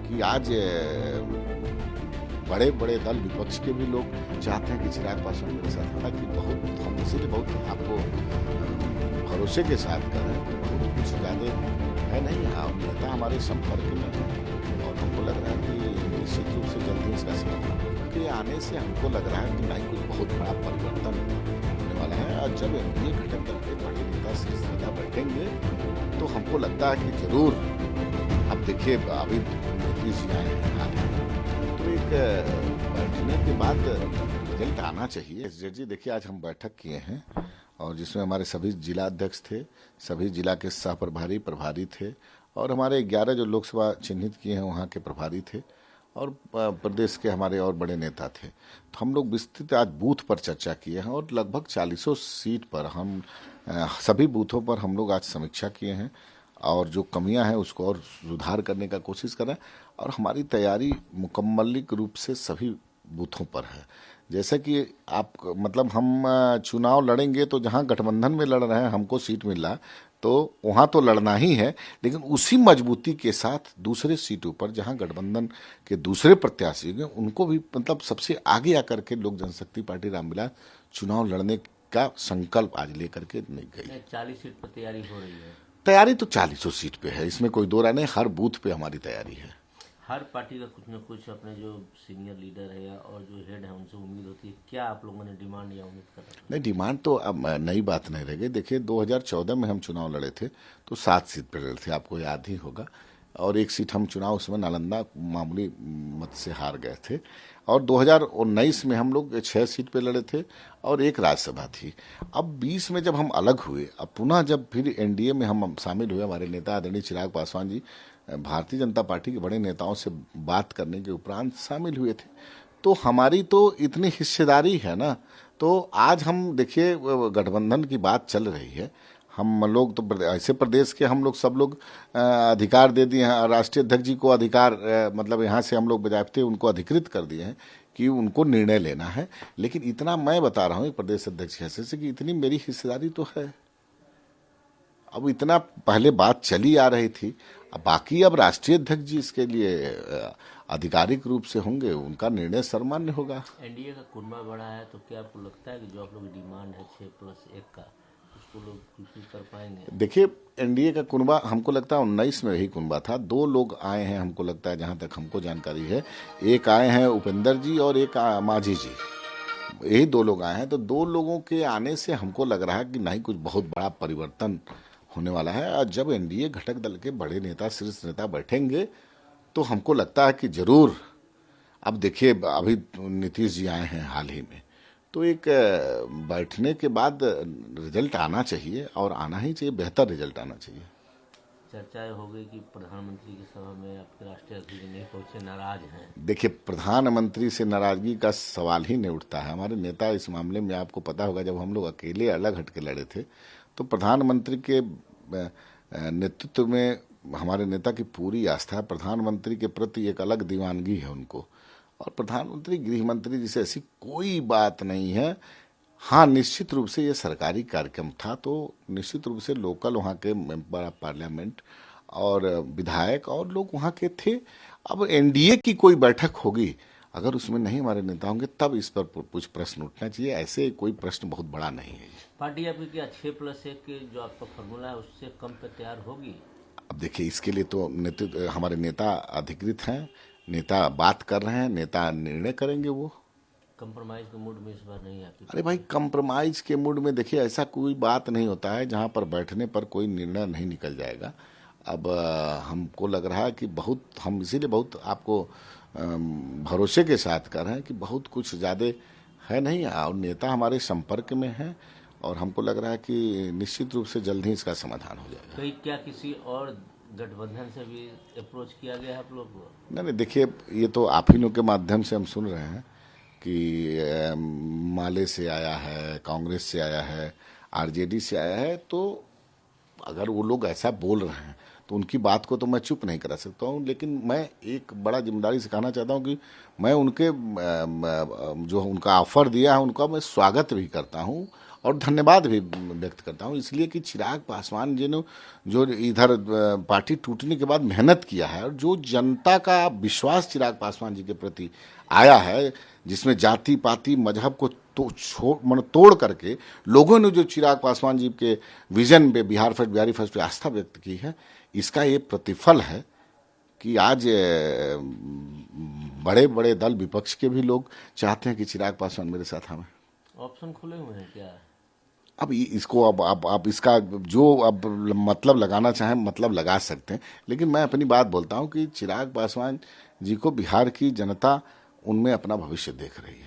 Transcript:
कि आज बड़े बड़े दल विपक्ष के भी लोग चाहते हैं कि चिराग पासवान मेरे साथ, हालांकि बहुत हम इसीलिए बहुत आपको भरोसे के साथ कर रहे हैं कि बहुत कुछ ज़्यादा है नहीं। हाँ, नेता हमारे संपर्क में है और हमको लग रहा है कि निश्चित रूप से जल्द ही इसका समाधान होगा। कि आने से हमको लग रहा है कि नहीं कुछ बहुत बड़ा परिवर्तन होने वाला है, और जब एनडीए घटक दल के बड़े नेता शीर्ष नेता बैठेंगे तो हमको लगता है कि जरूर, अब देखिए अभी नीतीश जी आए हैं हाल ही में, तो एक बैठने के बाद रिजल्ट आना चाहिए। जी देखिए, आज हम बैठक किए हैं और जिसमें हमारे सभी जिला अध्यक्ष थे, सभी जिला के सह प्रभारी थे, और हमारे 11 जो लोकसभा चिन्हित किए हैं वहाँ के प्रभारी थे, और प्रदेश के हमारे और बड़े नेता थे। तो हम लोग विस्तृत आज बूथ पर चर्चा किए हैं और लगभग 40 सीट पर हम सभी बूथों पर हम लोग आज समीक्षा किए हैं और जो कमियां हैं उसको और सुधार करने का कोशिश कर रहे हैं। और हमारी तैयारी मुकम्मल रूप से सभी बूथों पर है। जैसे कि आप मतलब हम चुनाव लड़ेंगे तो जहां गठबंधन में लड़ रहे हैं हमको सीट मिल रहा है तो वहां तो लड़ना ही है, लेकिन उसी मजबूती के साथ दूसरे सीटों पर जहां गठबंधन के दूसरे प्रत्याशी हैं उनको भी मतलब सबसे आगे आकर के लोक जनशक्ति पार्टी रामविलास चुनाव लड़ने का संकल्प आज लेकर के नहीं गई। 40 सीट पर तैयारी हो रही है। तैयारी तो 40 सीट पे है, इसमें कोई दो राय नहीं। हर बूथ पे हमारी तैयारी है। हर पार्टी का कुछ न कुछ अपने जो सीनियर लीडर है और जो हेड है उनसे उम्मीद होती है। क्या आप लोगों ने डिमांड या उम्मीद कर रहे हैं? नहीं, डिमांड तो अब नई बात नहीं रह गई। देखिए 2014 में हम चुनाव लड़े थे तो 7 सीट पे लड़े थे, आपको याद ही होगा, और एक सीट हम चुनाव उसमें नालंदा मामूली मत से हार गए थे। और 2019 में हम लोग 6 सीट पे लड़े थे और एक राज्यसभा थी। अब 20 में जब हम अलग हुए, अब पुनः जब फिर एनडीए में हम शामिल हुए, हमारे नेता आदरणीय चिराग पासवान जी भारतीय जनता पार्टी के बड़े नेताओं से बात करने के उपरांत शामिल हुए थे, तो हमारी तो इतनी हिस्सेदारी है ना। तो आज हम देखिए गठबंधन की बात चल रही है, हम लोग तो ऐसे प्रदेश के हम लोग सब लोग अधिकार दे दिए हैं, राष्ट्रीय अध्यक्ष जी को अधिकार मतलब यहाँ से हम लोग बजाते उनको अधिकृत कर दिए हैं कि उनको निर्णय लेना है। लेकिन इतना मैं बता रहा हूँ प्रदेश अध्यक्ष के हैसियत से कि इतनी मेरी हिस्सेदारी तो है। अब इतना पहले बात चली आ रही थी, अब बाकी अब राष्ट्रीय अध्यक्ष जी इसके लिए आधिकारिक रूप से होंगे, उनका निर्णय सर्वमान्य होगा। एनडीए का कुनबा बड़ा है तो क्या आपको लगता है कि जो आप लोग डिमांड है 6+1 का उसको लोग फुलफिल कर पाएंगे? देखिए एनडीए का कुनबा हमको लगता है 19 में यही कुनबा था। 2 लोग आए हैं हमको लगता है, जहां तक हमको जानकारी है, एक आए हैं उपेंद्र जी और एक माझी जी, यही 2 लोग आए हैं। तो 2 लोगों के आने से हमको लग रहा है कि नहीं कुछ बहुत बड़ा परिवर्तन होने वाला है। और जब एनडीए घटक दल के बड़े नेता शीर्ष नेता बैठेंगे तो हमको लगता है कि जरूर, अब देखिए अभी नीतीश जी आए हैं हाल ही में, तो एक बैठने के बाद रिजल्ट आना चाहिए और आना ही चाहिए, बेहतर रिजल्ट आना चाहिए। चर्चाएं हो गई कि प्रधानमंत्री की सभा में आपके राष्ट्रीय अध्यक्ष नहीं पहुंचे, नाराज हैं। देखिए प्रधानमंत्री से नाराजगी का सवाल ही नहीं उठता है। हमारे नेता इस मामले में आपको पता होगा, जब हम लोग अकेले अलग हट के लड़े थे तो प्रधानमंत्री के नेतृत्व में हमारे नेता की पूरी आस्था है। प्रधानमंत्री के प्रति एक अलग दीवानगी है उनको, और प्रधानमंत्री गृह मंत्री जैसे ऐसी कोई बात नहीं है। हाँ, निश्चित रूप से ये सरकारी कार्यक्रम था तो निश्चित रूप से लोकल वहाँ के मेंबर ऑफ पार्लियामेंट और विधायक और लोग वहाँ के थे। अब एनडीए की कोई बैठक होगी, अगर उसमें नहीं हमारे नेता होंगे तब इस पर कुछ प्रश्न उठना चाहिए। ऐसे कोई प्रश्न बहुत बड़ा नहीं है। पार्टी आपकी क्या 6+1 जो आपका फॉर्मूला है उससे कम पे तैयार होगी? अब देखिए इसके लिए तो नेतृत्व हमारे नेता अधिकृत हैं, नेता बात कर रहे हैं, नेता निर्णय करेंगे। वो कंप्रोमाइज के मूड में इस बार नहीं आती? अरे भाई, कंप्रोमाइज के मूड में देखिए ऐसा कोई बात नहीं होता है जहां पर बैठने पर कोई निर्णय नहीं निकल जाएगा। अब हमको लग रहा है कि बहुत, हम इसीलिए बहुत आपको भरोसे के साथ कर रहे हैं कि बहुत कुछ ज़्यादा है नहीं, और नेता हमारे संपर्क में है और हमको लग रहा है कि निश्चित रूप से जल्द ही इसका समाधान हो जाएगा। कहीं क्या किसी और गठबंधन से भी अप्रोच किया गया है आप लोग को? नहीं, देखिए ये तो आप ही लोग के माध्यम से हम सुन रहे हैं कि माले से आया है, कांग्रेस से आया है, आरजेडी से आया है। तो अगर वो लोग ऐसा बोल रहे हैं तो उनकी बात को तो मैं चुप नहीं करा सकता हूँ, लेकिन मैं एक बड़ा जिम्मेदारी से कहना चाहता हूँ कि मैं उनके जो उनका ऑफर दिया है उनका मैं स्वागत भी करता हूँ और धन्यवाद भी व्यक्त करता हूँ, इसलिए कि चिराग पासवान जी ने जो इधर पार्टी टूटने के बाद मेहनत किया है और जो जनता का विश्वास चिराग पासवान जी के प्रति आया है, जिसमें जाति पाति मजहब को तोड़ करके लोगों ने जो चिराग पासवान जी के विजन पे बिहार फर्स्ट बिहारी फर्स्ट पे आस्था व्यक्त की है, इसका ये प्रतिफल है कि आज बड़े बड़े दल विपक्ष के भी लोग चाहते हैं कि चिराग पासवान मेरे साथ हमें। ऑप्शन खुले हुए हैं क्या? अब इसको अब इसका जो अब मतलब लगाना चाहें मतलब लगा सकते हैं, लेकिन मैं अपनी बात बोलता हूं कि चिराग पासवान जी को बिहार की जनता उनमें अपना भविष्य देख रही है।